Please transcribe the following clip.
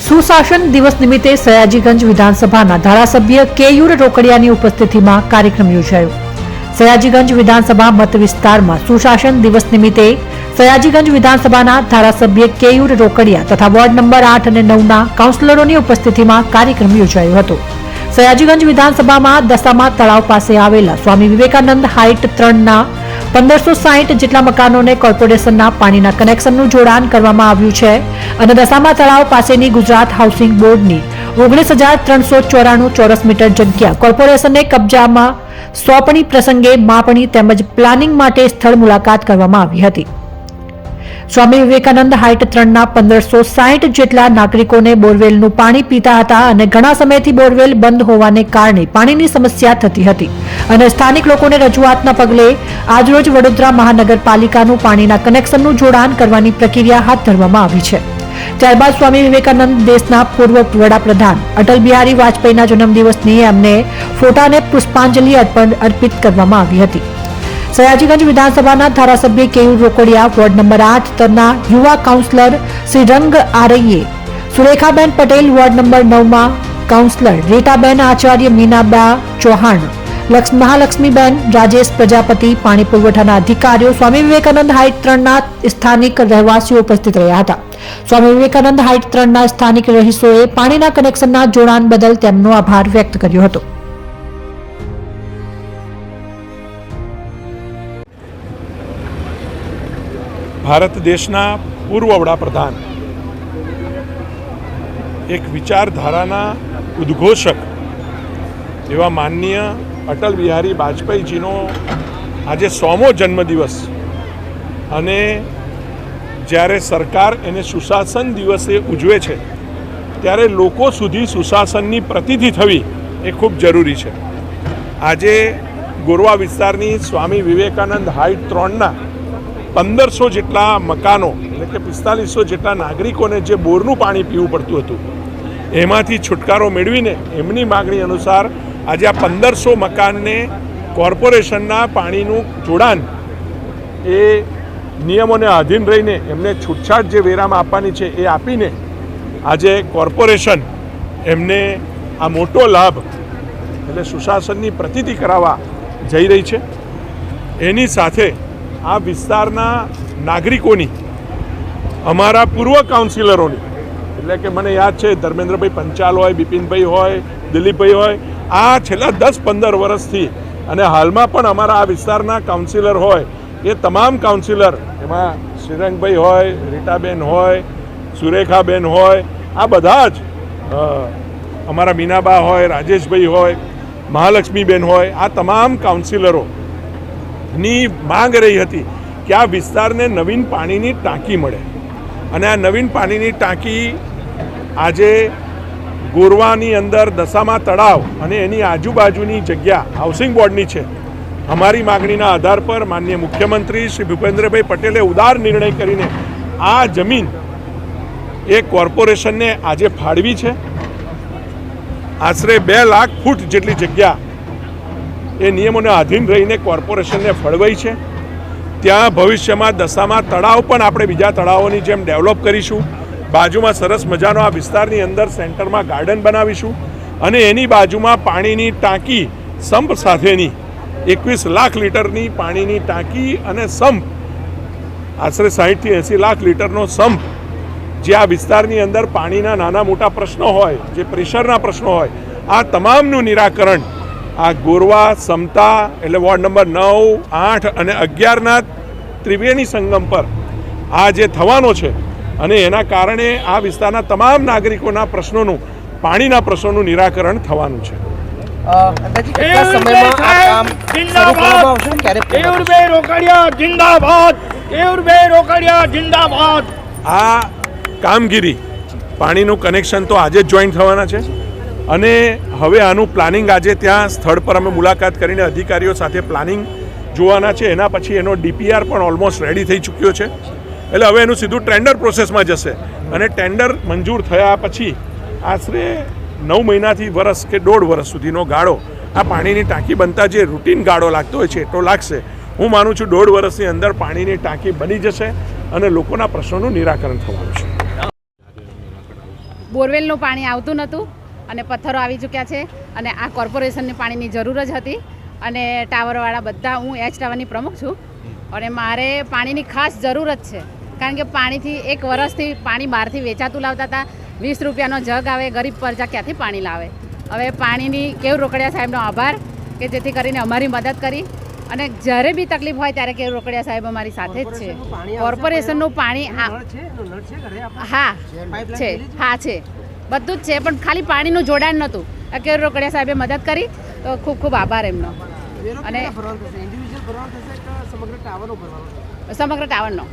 સુશાસન દિવસ નિમિત્તે સયાજીગંજ વિધાનસભાના ધારાસભ્ય કેયુર રોકડિયાની ઉપસ્થિતિમાં કાર્યક્રમ યોજાયો। સયાજીગંજ વિધાનસભા મત વિસ્તારમાં સુશાસન દિવસ નિમિત્તે સયાજીગંજ વિધાનસભાના ધારાસભ્ય કેયુર રોકડિયા તથા વોર્ડ નંબર 8 અને 9ના કાઉન્સિલરોની ઉપસ્થિતિમાં કાર્યક્રમ યોજાયો હતો। સયાજીગંજ વિધાનસભામાં દશામા તળાવ પાસે આવેલા સ્વામી વિવેકાનંદ હાઇટ 3ના 1560 જેટલા મકાનોને કોર્પોરેશનના પાણીના કનેક્શનનું જોડાણ કરવામાં આવ્યું છે અને દશામા તળાવ પાસેની ગુજરાત હાઉસિંગ બોર્ડની 19,394 ચોરસ મીટર જગ્યા કોર્પોરેશનને કબજામાં સોંપણી પ્રસંગે માપણી તેમજ પ્લાનિંગ માટે સ્થળ મુલાકાત કરવામાં આવી હતી। સ્વામી વિવેકાનંદ હાઇટ 3ના 1560 જેટલા નાગરિકોને બોરવેલનું પાણી પીતા હતા અને ઘણા સમયથી બોરવેલ બંધ હોવાને કારણે પાણીની સમસ્યા થતી હતી અને સ્થાનિક લોકોને રજૂઆતના પગલે આજરોજ વડોદરા મહાનગરપાલિકાનું પાણીના કનેક્શનનું જોડાણ કરવાની પ્રક્રિયા હાથ ધરવામાં આવી છે। ત્યારબાદ સ્વામી વિવેકાનંદ દેશના પૂર્વ વડાપ્રધાન અટલ બિહારી વાજપેયીના જન્મદિવસની એમને ફોટાને પુષ્પાંજલિ અર્પિત કરવામાં આવી હતી। સયાજીગંજ વિધાનસભાના ધારાસભ્ય કેયુર રોકડિયા, વોર્ડ નંબર 8 તરના યુવા કાઉન્સિલર શ્રી રંગ આરઈએ, સુરેખાબેન પટેલ, વોર્ડ નંબર 9માં કાઉન્સિલર રીટાબેન આચાર્ય, મીનાબા ચૌહાણ, મહાલક્ષ્મીબેન, રાજેશ પ્રજાપતિ, પાણી પુરવઠાના અધિકારીઓ, સ્વામી વિવેકાનંદ હાઇટ 3ના સ્થાનિક રહેવાસીઓ ઉપસ્થિત રહ્યા હતા। સ્વામી વિવેકાનંદ હાઇટ 3ના સ્થાનિક રહીશોએ પાણીના કનેક્શનના જોડાણ બદલ તેમનો આભાર વ્યક્ત કર્યો હતો। ભારત દેશના પૂર્વ વડાપ્રધાન, એક વિચારધારાના ઉદ્ઘોષક એવા માનનીય અટલ બિહારી વાજપેયીજીનો આજે 100મો જન્મદિવસ અને જ્યારે સરકાર એને સુશાસન દિવસે ઉજવે છે ત્યારે લોકો સુધી સુશાસનની પ્રતિતિ થવી એ ખૂબ જરૂરી છે। આજે ગોરવા વિસ્તારની સ્વામી વિવેકાનંદ હાઇટ 3ના 1500 જેટલા મકાનો એટલે કે 4500 જેટલા નાગરિકોને જે બોરનું પાણી પીવું પડતું હતું એમાંથી છુટકારો મેળવીને એમની માગણી અનુસાર આજે આ 1500 મકાનને કોર્પોરેશનના પાણીનું જોડાણ એ નિયમોને આધીન રહીને એમને છૂટછાટ જે વેરામાં આપવાની છે એ આપીને આજે કોર્પોરેશન એમને આ મોટો લાભ એટલે સુશાસનની પ્રતીતિ કરાવવા જઈ રહી છે। એની સાથે આ વિસ્તારના નાગરિકોની, અમારા પૂર્વ કાઉન્સિલરોની, એટલે કે મને યાદ છે ધર્મેન્દ્રભાઈ પંચાલ હોય, બિપિનભાઈ હોય, દિલીપભાઈ હોય, આ છેલ્લા 10-15 વર્ષથી અને હાલમાં પણ અમારા આ વિસ્તારના કાઉન્સિલર હોય એ તમામ કાઉન્સિલર, એમાં શ્રીરંગભાઈ હોય, રીટાબેન હોય, સુરેખાબેન હોય, આ બધા જ અમારા મીનાબા હોય, રાજેશભાઈ હોય, મહાલક્ષ્મીબેન હોય, આ તમામ કાઉન્સિલરો ની માંગ રહી હતી કે આ વિસ્તારને નવીન પાણીની ટાંકી મળે અને આ નવીન પાણીની ટાંકી આજે ગોરવાની અંદર દશામા તળાવ અને એની આજુબાજુની જગ્યા હાઉસિંગ બોર્ડની છે। અમારી માગણીના આધાર પર માનનીય મુખ્યમંત્રી શ્રી ભૂપેન્દ્રભાઈ પટેલે ઉદાર નિર્ણય કરીને આ જમીન એ કોર્પોરેશનને આજે ફાળવી છે। આશરે 2 લાખ ફૂટ જેટલી જગ્યા એ નિયમોને આધીન રહીને કોર્પોરેશનને ફળવાઈ છે। ત્યાં ભવિષ્યમાં દશામા તળાવ પણ આપણે બીજા તળાવોની જેમ ડેવલપ કરીશું। બાજુમાં સરસ મજાનો આ વિસ્તારની અંદર સેન્ટરમાં ગાર્ડન બનાવીશું અને એની બાજુમાં પાણીની ટાંકી સંપ સાથેની 21 લાખ લીટરની પાણીની ટાંકી અને સંપ આશરે 60 થી 80 લાખ લીટરનો સંપ જે આ વિસ્તારની અંદર પાણીના નાના મોટા પ્રશ્નો હોય, જે પ્રેશરના પ્રશ્નો હોય, આ તમામનું નિરાકરણ આ ગોરવા સમતા એટલે વોર્ડ નંબર 9, 8 અને 11ના ત્રિવેણી સંગમ પર આ જે થવાનો છે અને એના કારણે આ વિસ્તારના તમામ નાગરિકોના પ્રશ્નોનું, પાણીના પ્રશ્નોનું નિરાકરણ થવાનું છે। આ કામગીરી પાણીનું કનેક્શન તો આજે જ જોઈન્ટ થવાના છે અને હવે આનું પ્લાનિંગ આજે ત્યાં સ્થળ પર અમે મુલાકાત કરીને અધિકારીઓ સાથે પ્લાનિંગ જોવાના છે। એના પછી એનો DPR પણ ઓલમોસ્ટ રેડી થઈ ચૂક્યો છે એટલે હવે એનું સીધું ટેન્ડર પ્રોસેસમાં જશે અને ટેન્ડર મંજૂર થયા પછી આશરે 9 મહિનાથી વર્ષ કે 1.5 વર્ષ સુધીનો ગાળો આ પાણીની ટાંકી બનતા જે રૂટીન ગાળો લાગતો હોય છે એટલો લાગશે। હું માનું છું 1.5 વર્ષની અંદર પાણીની ટાંકી બની જશે અને લોકોના પ્રશ્નોનું નિરાકરણ થવાનું છે। બોરવેલનું પાણી આવતું નહોતું અને પથ્થરો આવી ચૂક્યા છે અને આ કોર્પોરેશનની પાણીની જરૂર જ હતી અને ટાવરવાળા બધા હું એચ ટાવરની પ્રમુખ છું અને મારે પાણીની ખાસ જરૂરત છે કારણ કે પાણીથી એક વર્ષથી પાણી બહારથી વેચાતું લાવતા હતા 20 રૂપિયાનો જગ આવે, ગરીબ પ્રજા ક્યાંથી પાણી લાવે. હવે પાણીની કેવું રોકડિયા સાહેબનો આભાર કે જેથી કરીને અમારી મદદ કરી અને જ્યારે બી તકલીફ હોય ત્યારે કેવું રોકડિયા સાહેબ અમારી સાથે જ છે. કોર્પોરેશનનું પાણી હા છે બધું જ છે પણ ખાલી પાણીનું જોડાણ નહોતું. કેવું રોકડિયા સાહેબે મદદ કરી તો ખૂબ ખૂબ આભાર એમનો. અને સમગ્ર ટાવરનો